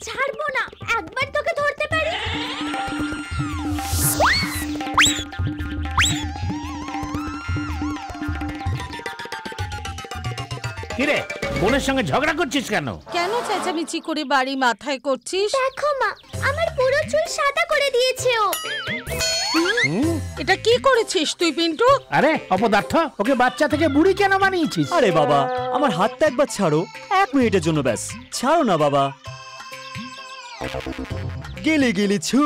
ছাড়বো না, একবার তোকে ধরতে পারি। কিরে, বোনের সঙ্গে ঝগড়া করছিস কেন? কেন চেঁচামেচি করে বাড়ি মাথায় করছিস? দেখো মা, আমার পুরো চুল সাদা করে দিয়েছে ও। এটা কি করেছিস তুই পিন্টু? আরে অপদার্থ, ওকে বাচ্চা থেকে বুড়ি কেন বানিয়েছিস? আরে বাবা, আমার হাতটা একবার ছাড়ো, 1 মিনিটের জন্য ব্যাস। ছাড়ো না বাবা। গেলি গেলি ছু।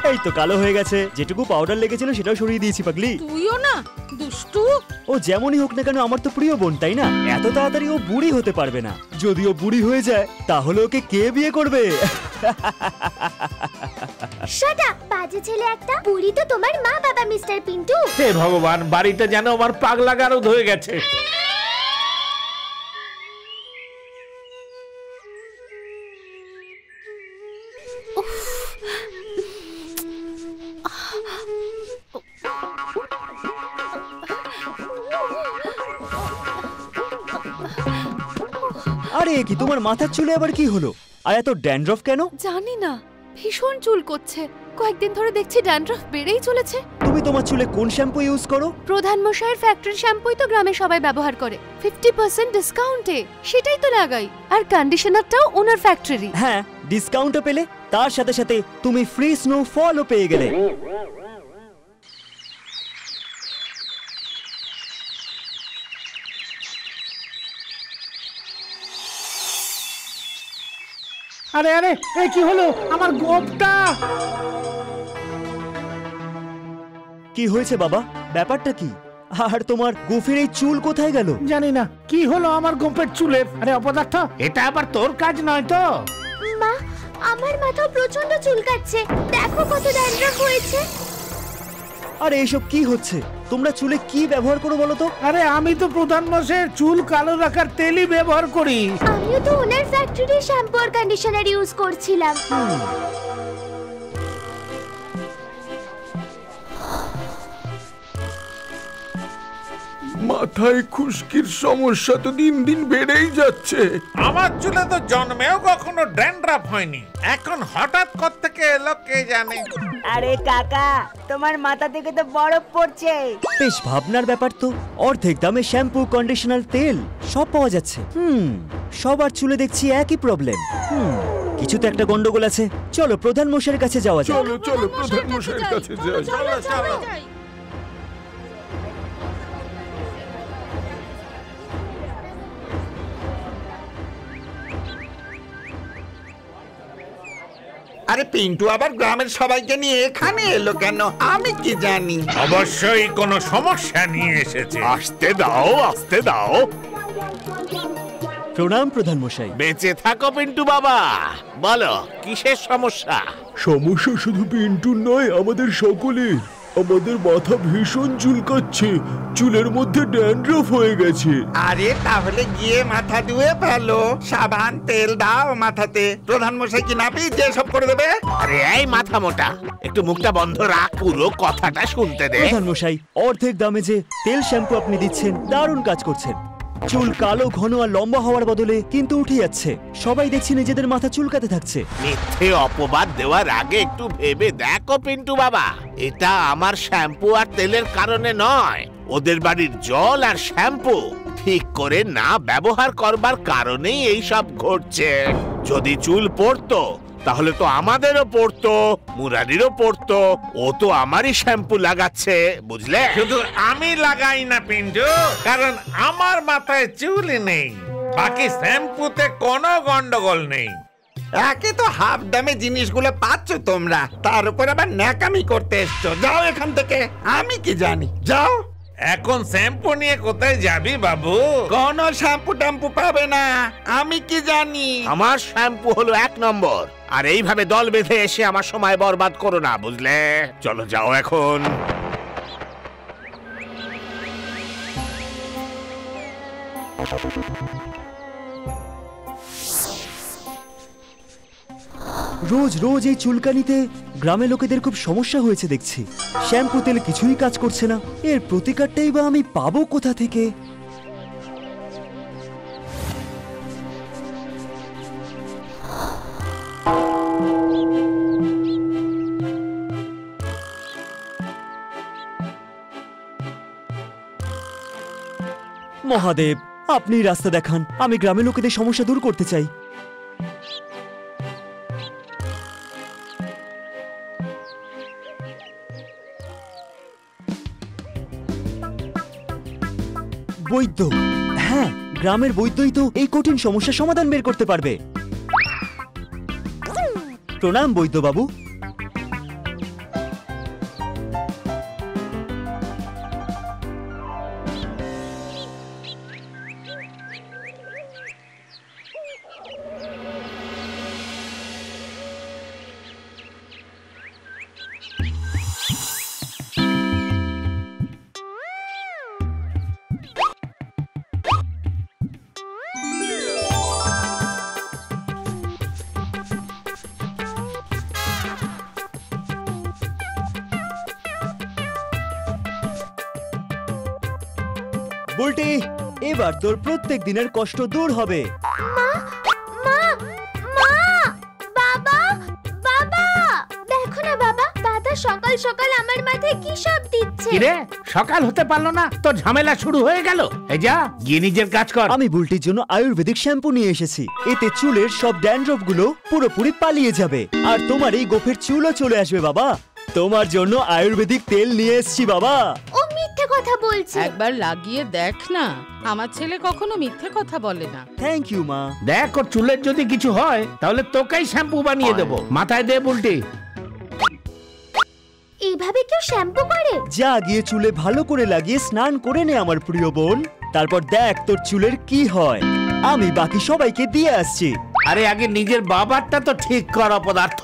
এই তো কালো হয়ে গেছে, যেটুকু পাউডার লেগেছিল সেটাও সরিয়ে দিয়েছি পাগলি। তুইও না দুষ্টু। ও যেমনই হোক না কেন আমার তো প্রিয় বোন, তাই না? এত তাড়াতাড়ি ও বুড়ি হতে পারবে না। যদি ও বুড়ি হয়ে যায় তাহলে ওকে কে বিয়ে করবে? শাট আপ, বাজে ছেলে একটা। বুড়ি তো তোমার মা বাবা মিস্টার পিন্টু। হে ভগবান, বাড়িতে যেন আমার পাগলা গারদ হয়ে গেছে। আরে কি তোমার মাথার চুলে আবার কি হলো? আর এত ড্যান্ড্রফ কেন? জানি না, ভীষণ চুল করছে। কয়েকদিন ধরে দেখছি ড্যান্ড্রফ বেড়েই চলেছে। তুমি তোমার চুলে কোন শ্যাম্পু ইউজ করো? প্রধান মশাইয়ের ফ্যাক্টরি শ্যাম্পুই তো গ্রামে সবাই ব্যবহার করে, 50% ডিসকাউন্টে। সেটাই তো লাগাই। আর কন্ডিশনারটাও ওনার ফ্যাক্টরি। হ্যাঁ, ডিসকাউন্টও পেলে, তার সাথে সাথে তুমি ফ্রি স্নোফলও পেয়ে গেলে। আরে আরে, এ কি হলো? আমার গোপটা! কি হয়েছে বাবা? ব্যাপারটা কি? আর তোমার গোফের এই চুল কোথায় গেল? জানি না কি হলো আমার গোপের চুলের। আরে অপদার্থ, এটা আবার তোর কাজ নয় তো? মা, আমার মাথা প্রচন্ড চুলকাচ্ছে। দেখো কত ড্যান্ড্রফ হয়েছে। আরে এসব কি হচ্ছে? তোমরা চুলে কি ব্যবহার করো বলো তো? আরে আমি তো প্রধান মশাইয়ের চুল কালো রাখার তেলই ব্যবহার করি। আমিও তো ওনার ফ্যাক্টরির শ্যাম্পু আর কন্ডিশনার ইউজ করছিলাম। মাথায় খুশকির সমস্যা তো দিন দিন বেড়েই যাচ্ছে। আমার চুলে তো জন্মেও কখনো ড্যান্ড্রাফ হয়নি, এখন হঠাৎ কোত্থেকে এলো কে জানে। আরে কাকা, তোমার মাথা থেকে তো বরফ পড়ছে। বেশ ভাবনার ব্যাপার তো। অর্ধেক দামে শ্যাম্পু, কন্ডিশনার, তেল সব পাওয়া যাচ্ছে। সবার চুলে দেখছি একই প্রবলেম। কিছু তো একটা গন্ডগোল আছে। চলো প্রধান মশাইয়ের কাছে যাওয়া যাক। চলো চলো প্রধান মশাইয়ের কাছে যাই। চলো চলো। আরে পিন্টু আবার গ্রামের সবাইকে নিয়ে এখানে এলো কেন? আমি কি জানি। অবশ্যই কোনো সমস্যা নিয়ে এসেছে। আসতে দাও, আসতে দাও। প্রণাম প্রধান মশাই। বেঁচে থাকো পিন্টু বাবা। বলো কিসের সমস্যা? সমস্যা শুধু পিন্টুর নয়, আমাদের সকলের। আমাদের মাথা ভীষণ চুলকাচ্ছে, চুলের মধ্যে ড্যান্ড্রফ হয়ে গেছে। আরে তাহলে গিয়ে মাথা ধুয়ে ফেলো, সাবান তেল দাও মাথাতে। প্রধান মশাই কি নাপি যে সব করে দেবে? আরে এই মাথা মোটা, একটু মুখটা বন্ধ রাখ, পুরো কথাটা শুনতে দে। প্রধান মশাই, অর্ধেক দামে যে তেল শ্যাম্পু আপনি দিচ্ছেন, দারুণ কাজ করছেন। চুল কালো ঘন আর লম্বা হওয়ার বদলে কিন্তু উঠে যাচ্ছে। সবাই দেখছি নিজেদের মাথা চুলকাতে থাকছে। মিথ্যে অপবাদ দেওয়ার আগে একটু ভেবে দেখো পিন্টু বাবা, এটা আমার শ্যাম্পু আর তেলের কারণে নয়, ওদের বাড়ির জল আর শ্যাম্পু ঠিক করে না ব্যবহার করবার কারণেই এই সব ঘটছে। যদি চুল পড়তো তাহলে তো আমাদেরও পড়তো, মুরারিরও পড়তো। ও তো আমারই শ্যাম্পু লাগাচ্ছে, বুঝলে? শুধু আমি লাগাই না পিন্টু, কারণ আমার মাথায় চুলই নেই। বাকি শ্যাম্পুতে কোনো গন্ডগোল নেই। একে তো হাফ দামে জিনিসগুলো পাচ্ছ তোমরা, তার উপর আবার ন্যাকামি করতে এসছো। যাও এখান থেকে, আমি কি জানি। যাও। এখন শ্যাম্পু নিয়ে কোথায় যাবি বাবু? কোন শ্যাম্পু ট্যাম্পু পাবে না, আমি কি জানি। আমার শ্যাম্পু হলো 1 নম্বর, আর এইভাবে দল বেঁধে এসে আমার সময় বরবাদ করো না, বুঝলে? চলো যাও এখন। রোজ রোজ এই চুলকানিতে গ্রামের লোকেদের খুব সমস্যা হয়েছে দেখছি। শ্যাম্পু তেল কিছুই কাজ করছে না। এর প্রতিকারটাই বা আমি পাবো কোথা থেকে? মহাদেব, আপনি রাস্তা দেখান। আমি গ্রামের লোকেদের সমস্যা দূর করতে চাই। বৈদ্য, হ্যাঁ, গ্রামের বৈদ্যই তো এই কঠিন সমস্যার সমাধান বের করতে পারবে। প্রণাম বৈদ্য বাবু। বুলটি, এবার তোর প্রত্যেক দিনের কষ্ট দূর হবে। মা মা মা বাবা বাবা, দেখো না বাবা, দাদা সকাল সকাল আমার মাথায় কি সব দিচ্ছে। কিরে, সকাল হতে পারলো না তো ঝামেলা শুরু হয়ে গেল। এই যা, গিয়ে নিজের কাজ কর। আমি বুলটির জন্য আয়ুর্বেদিক শ্যাম্পু নিয়ে এসেছি। এতে চুলের সব ড্যান্ড্রফ গুলো পুরোপুরি পালিয়ে যাবে, আর তোমার এই গোফের চুলও চলে আসবে। বাবা, তোমার জন্য আয়ুর্বেদিক তেল নিয়ে এসেছি। বাবা, ও মিথ্যে কথা বলছে। একবার লাগিয়ে দেখ না, আমার ছেলে কখনো মিথ্যে কথা বলে না। থ্যাংক ইউ মা। দেখ, ওর চুলের যদি কিছু হয় তাহলে তোকেই শ্যাম্পু বানিয়ে দেবো। মাথায় দে বুলটি। এইভাবে কেউ শ্যাম্পু করে? যা, গিয়ে চুলে ভালো করে লাগিয়ে স্নান করে নে আমার প্রিয় বোন। তারপর দেখ তোর চুলের কি হয়। আমি বাকি সবাইকে দিয়ে আসছি। আরে আগে নিজের বাবারটা তো ঠিক কর অপদার্থ।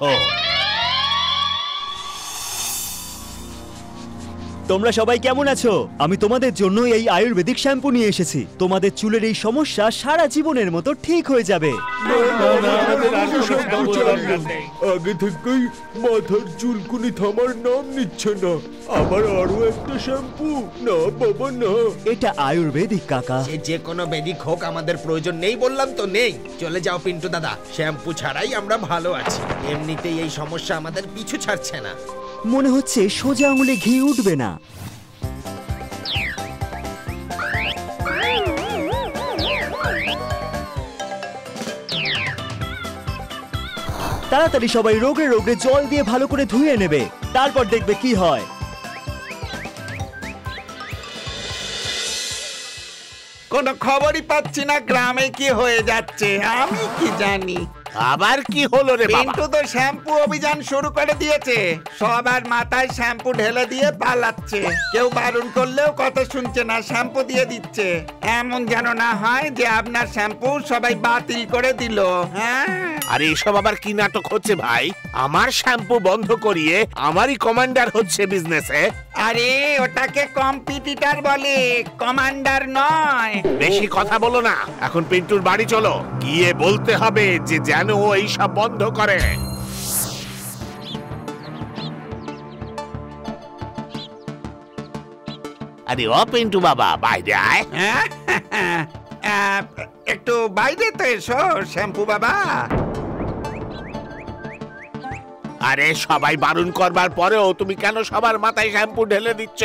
তোমরা সবাই কেমন আছো? আমি তোমাদের জন্য এই আয়ুর্বেদিক শ্যাম্পু নিয়ে এসেছি। তোমাদের চুলের এই সমস্যা সারা জীবনের মতো ঠিক হয়ে যাবে। আগে থেকেই মাথার চুলকুনি থামার নাম নিচ্ছে না, আবার আরো একটা শ্যাম্পু? না বাবা না, এটা আয়ুর্বেদিক কাকা। যে কোনো বেদিক হোক, আমাদের প্রয়োজন নেই বললাম তো নেই। চলে যাও পিন্টু দাদা, শ্যাম্পু ছাড়াই আমরা ভালো আছি। এমনিতেই এই সমস্যা আমাদের পিছু ছাড়ছে না। মনে হচ্ছে সোজা আঙুলে ঘি উঠবে না। তাড়াতাড়ি সবাই রোগড়ে রোগড়ে জল দিয়ে ভালো করে ধুয়ে নেবে, তারপর দেখবে কি হয়। কোনো খবরই পাচ্ছি না গ্রামে কি হয়ে যাচ্ছে, আমি কি জানি। আবার কি হলো রে বাবা? পিন্টু তো শ্যাম্পু অভিযান শুরু করে দিয়েছে। সবার মাথায় শ্যাম্পু ঢেলে দিয়ে পালাচ্ছে। কেউ বারণ করলেও কথা শুনছে না, শ্যাম্পু দিয়ে দিচ্ছে। এমন যেন না হয় যে আপনার শ্যাম্পু সবাই বাতিল করে দিল। হ্যাঁ, আরে এসব আবার কি নাটক হচ্ছে ভাই? আমার শ্যাম্পু বন্ধ করিয়ে আমারই কমান্ডার হচ্ছে বিজনেসে। আরে ওটাকে কম্পিটিটর বলে, কমান্ডার নয়। বেশি কথা বলো না, এখন পিন্টুর বাড়ি চলো, গিয়ে বলতে হবে যে যেন ও এইসব বন্ধ করে। আরে ও পিন্টু বাবা, বাইরে আয়। একটু বাইরে তো এসো শ্যাম্পু বাবা। আরে সবাই বারণ করবার পরেও তুমি কেন সবার মাথায় শ্যাম্পু ঢেলে দিচ্ছ?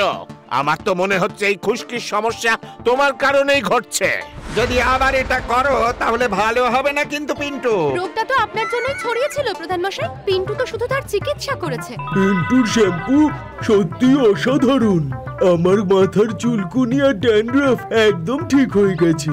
আমার তো মনে হচ্ছে এই খুশকির সমস্যা তোমার কারণেই ঘটছে। যদি আবার এটা করো তাহলে ভালো হবে না কিন্তু পিন্টু। রোগটা তো আপনার জন্যই ছড়িয়েছিল প্রধান মশাই। পিন্টু তো শুধু তার চিকিৎসা করেছে। পিন্টুর শ্যাম্পু সত্যি অসাধারণ। আমার মাথার চুলকুনি আর ড্যান্ড্রফ একদম ঠিক হয়ে গেছে।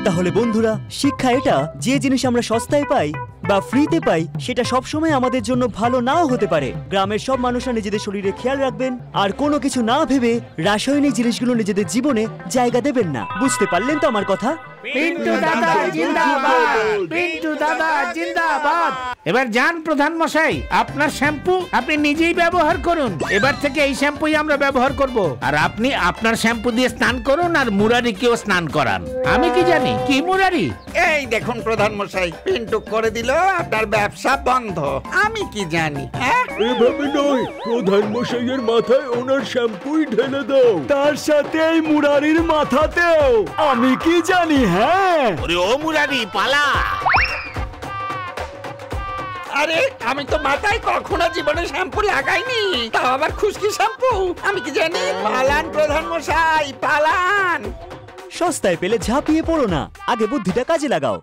তাহলে বন্ধুরা, শিক্ষা এটা, যে জিনিস আমরা সস্তায় পাই বা ফ্রিতে পাই সেটা সবসময় আমাদের জন্য ভালো নাও হতে পারে। গ্রামের সব মানুষরা নিজেদের শরীরে খেয়াল রাখবেন আর কোনো কিছু না ভেবে রাসায়নিক জিনিসগুলো নিজেদের জীবনে জায়গা দেবেন না। বুঝতে পারলেন তো আমার কথা? পিন্টু দাদা জিন্দাবাদ, পিন্টু দাদা জিন্দাবাদ। এবার যান প্রধান মশাই, আপনার শ্যাম্পু আপনি নিজেই ব্যবহার করুন। এবার থেকে এই শ্যাম্পুই আমরা ব্যবহার করব। আর আপনি আপনার শ্যাম্পু দিয়ে স্নান করুন আর মুরারিকেও স্নান করান। আমি কি জানি কি মুরারি? এই দেখুন প্রধান মশাই, পিন্টু করে দিল আপনার ব্যবসা বন্ধ। আমি কি জানি? এভাবে নয়, প্রধান মশাইয়ের মাথায় ওনার শ্যাম্পুই ঢেলে দাও, তার সাথে এই মুরারির মাথাতেও। আমি কি জানি? হ্যাঁ, ওরে ও মুরারি, পালা। আরে আমি তো মাথায় কখনো জীবনে শ্যাম্পু লাগাইনি, তাও আবার খুশকি শ্যাম্পু। আমি কি জানি? পালান প্রধান মশাই, পালান। সস্তায় পেলে ঝাঁপিয়ে পড়ো না, আগে বুদ্ধিটা কাজে লাগাও।